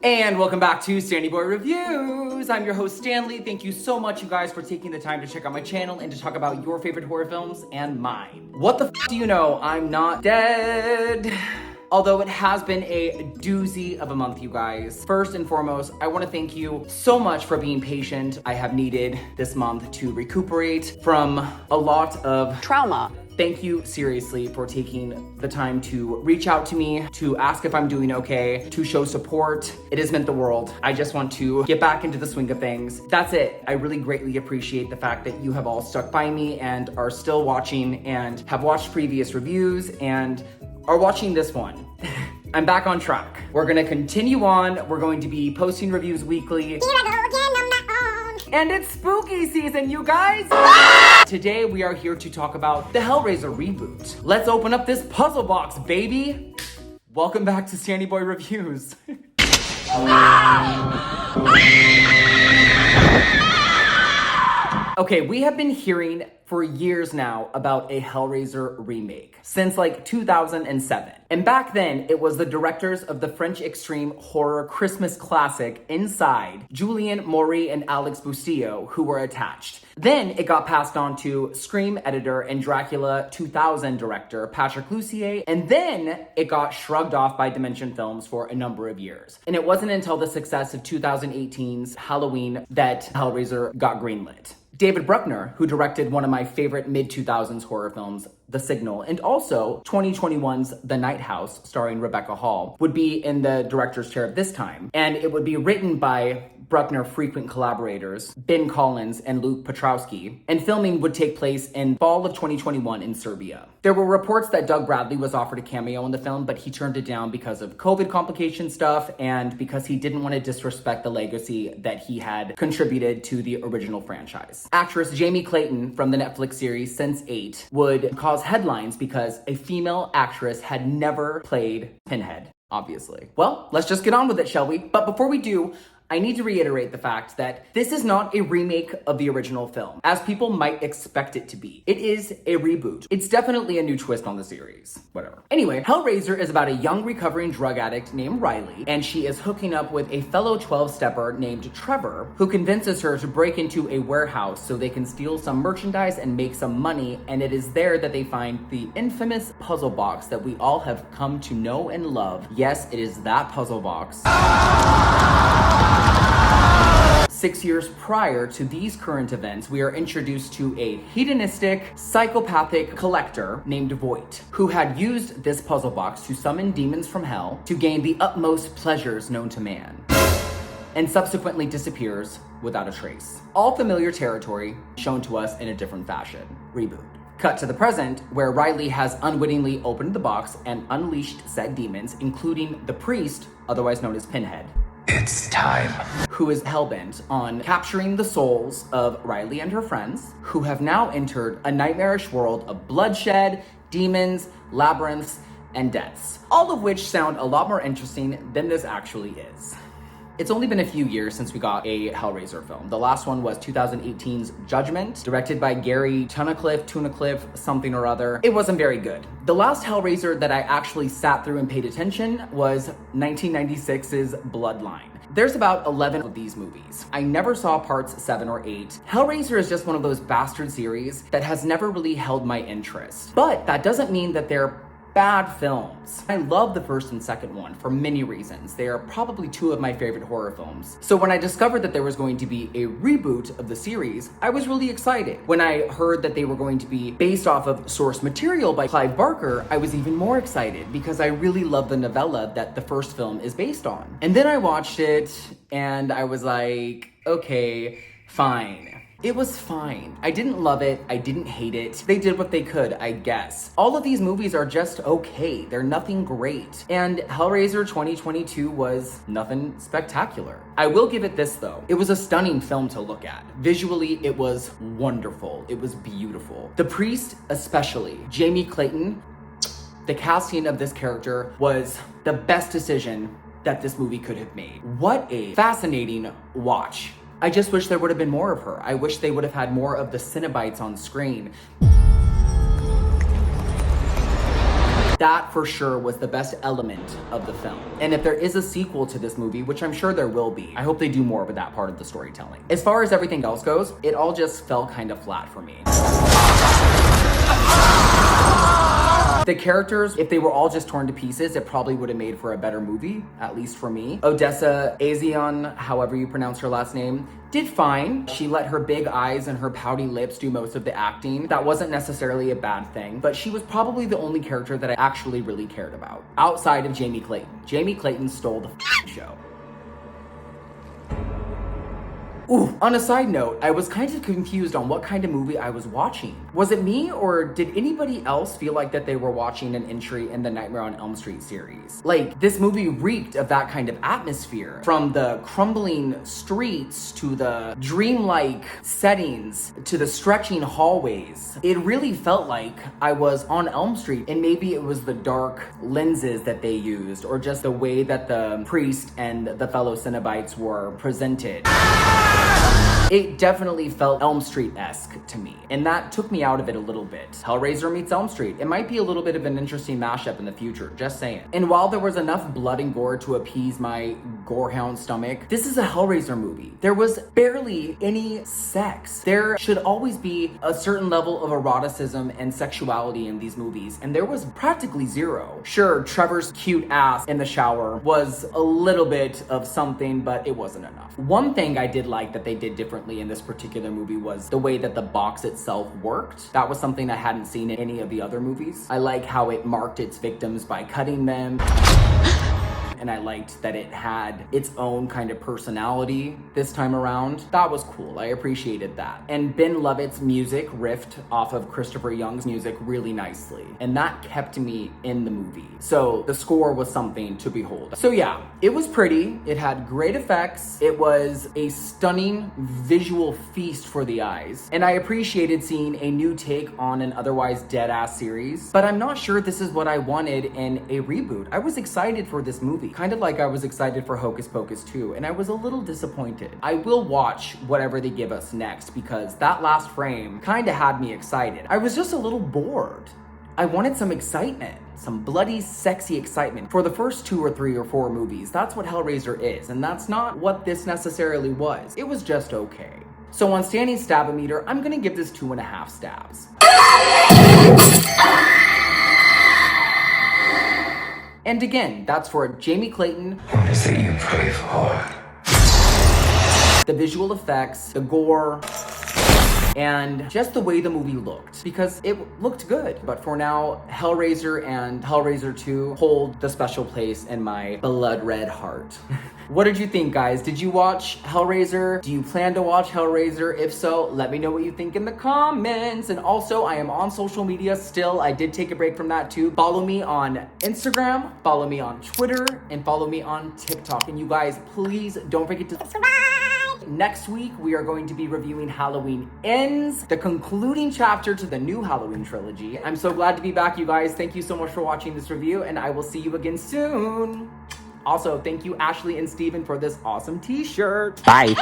And welcome back to Stanny Boy Reviews. I'm your host, Stanley. Thank you so much, you guys, for taking the time to check out my channel and to talk about your favorite horror films and mine. What the f do you know? I'm not dead. Although it has been a doozy of a month, you guys. First and foremost, I want to thank you so much for being patient. I have needed this month to recuperate from a lot of trauma. Thank you, seriously, for taking the time to reach out to me, to ask if I'm doing okay, to show support. It has meant the world. I just want to get back into the swing of things. That's it. I really greatly appreciate the fact that you have all stuck by me and are still watching and have watched previous reviews and are watching this one. I'm back on track. We're gonna continue on. We're going to be posting reviews weekly. Here I go again on my own. And it's spooky season, you guys. Today we are here to talk about the Hellraiser reboot. Let's open up this puzzle box, baby. Welcome back to Stanny Boy Reviews. Okay, we have been hearing for years now about a Hellraiser remake, since like 2007. And back then, it was the directors of the French extreme horror Christmas classic Inside, Julien Maury and Alex Bustillo, who were attached. Then it got passed on to Scream editor and Dracula 2000 director Patrick Lussier, and then it got shrugged off by Dimension Films for a number of years. And it wasn't until the success of 2018's Halloween that Hellraiser got greenlit. David Bruckner, who directed one of my favorite mid-2000s horror films, The Signal, and also 2021's The Night House, starring Rebecca Hall, would be in the director's chair this time. And it would be written by Bruckner frequent collaborators, Ben Collins and Luke Petrowski, and filming would take place in fall of 2021 in Serbia. There were reports that Doug Bradley was offered a cameo in the film, but he turned it down because of COVID complication stuff and because he didn't want to disrespect the legacy that he had contributed to the original franchise. Actress Jamie Clayton from the Netflix series Sense8 would cause headlines because a female actress had never played Pinhead, obviously. Well, let's just get on with it, shall we? But before we do, I need to reiterate the fact that this is not a remake of the original film, as people might expect it to be. It is a reboot. It's definitely a new twist on the series. Whatever. Anyway, Hellraiser is about a young recovering drug addict named Riley, and she is hooking up with a fellow 12-stepper named Trevor, who convinces her to break into a warehouse so they can steal some merchandise and make some money, and it is there that they find the infamous puzzle box that we all have come to know and love. Yes, it is that puzzle box. 6 years prior to these current events, we are introduced to a hedonistic, psychopathic collector named Voight, who had used this puzzle box to summon demons from hell to gain the utmost pleasures known to man, and subsequently disappears without a trace. All familiar territory shown to us in a different fashion. Reboot. Cut to the present, where Riley has unwittingly opened the box and unleashed said demons, including the priest, otherwise known as Pinhead. It's time. Who is hellbent on capturing the souls of Riley and her friends, who have now entered a nightmarish world of bloodshed, demons, labyrinths, and deaths. All of which sound a lot more interesting than this actually is. It's only been a few years since we got a Hellraiser film. The last one was 2018's Judgment, directed by Gary Tunnicliffe, something or other. It wasn't very good. The last Hellraiser that I actually sat through and paid attention was 1996's Bloodline. There's about 11 of these movies. I never saw parts 7 or 8. Hellraiser is just one of those bastard series that has never really held my interest. But that doesn't mean that they're bad films. I love the first and second one for many reasons. They are probably two of my favorite horror films. So when I discovered that there was going to be a reboot of the series, I was really excited. When I heard that they were going to be based off of source material by Clive Barker, I was even more excited because I really love the novella that the first film is based on. And then I watched it and I was like, okay, fine. It was fine. I didn't love it. I didn't hate it. They did what they could, I guess. All of these movies are just okay. They're nothing great. And Hellraiser 2022 was nothing spectacular. I will give it this though. It was a stunning film to look at. Visually, it was wonderful. It was beautiful. The priest, especially, Jamie Clayton, the casting of this character was the best decision that this movie could have made. What a fascinating watch. I just wish there would have been more of her. I wish they would have had more of the Cenobites on screen. that for sure was the best element of the film. And if there is a sequel to this movie, which I'm sure there will be, I hope they do more with that part of the storytelling. As far as everything else goes, it all just fell kind of flat for me. The characters, if they were all just torn to pieces, it probably would have made for a better movie, at least for me. Odessa Azion, however you pronounce her last name, did fine. She let her big eyes and her pouty lips do most of the acting. That wasn't necessarily a bad thing, but she was probably the only character that I actually really cared about, outside of Jamie Clayton. Jamie Clayton stole the show. Ooh, on a side note, I was kind of confused on what kind of movie I was watching. Was it me, or did anybody else feel like that they were watching an entry in the Nightmare on Elm Street series? Like, this movie reeked of that kind of atmosphere. From the crumbling streets, to the dreamlike settings, to the stretching hallways. It really felt like I was on Elm Street, and maybe it was the dark lenses that they used, or just the way that the priest and the fellow Cenobites were presented. It definitely felt Elm Street-esque to me, and that took me out of it a little bit. Hellraiser meets Elm Street. It might be a little bit of an interesting mashup in the future, just saying. And while there was enough blood and gore to appease my gorehound stomach, this is a Hellraiser movie. There was barely any sex. There should always be a certain level of eroticism and sexuality in these movies, and there was practically zero. Sure, Trevor's cute ass in the shower was a little bit of something, but it wasn't enough. One thing I did like that they did differently in this particular movie was the way that the box itself worked. That was something I hadn't seen in any of the other movies. I like how it marked its victims by cutting them. And I liked that it had its own kind of personality this time around. That was cool. I appreciated that. And Ben Lovett's music riffed off of Christopher Young's music really nicely. And that kept me in the movie. So the score was something to behold. So yeah, it was pretty. It had great effects. It was a stunning visual feast for the eyes. And I appreciated seeing a new take on an otherwise dead-ass series. But I'm not sure this is what I wanted in a reboot. I was excited for this movie. Kind of like I was excited for Hocus Pocus 2, and I was a little disappointed. I will watch whatever they give us next, because that last frame kind of had me excited. I was just a little bored. I wanted some excitement, some bloody, sexy excitement. For the first 2 or 3 or 4 movies, that's what Hellraiser is, and that's not what this necessarily was. It was just okay. So on Stanny's Stab-O-Meter, I'm gonna give this 2.5 stabs. And again, that's for Jamie Clayton. What is it you pray for? The visual effects, the gore, and just the way the movie looked, because it looked good. But for now, Hellraiser and Hellraiser 2 hold the special place in my blood red heart. What did you think, guys? Did you watch Hellraiser? Do you plan to watch Hellraiser? If so, let me know what you think in the comments. And also, I am on social media still. I did take a break from that too. Follow me on Instagram, follow me on Twitter, and follow me on TikTok. And you guys, please don't forget to subscribe. Next week, we are going to be reviewing Halloween Ends, the concluding chapter to the new Halloween trilogy. I'm so glad to be back, you guys. Thank you so much for watching this review, and I will see you again soon. Also, thank you, Ashley and Steven, for this awesome t-shirt. Bye.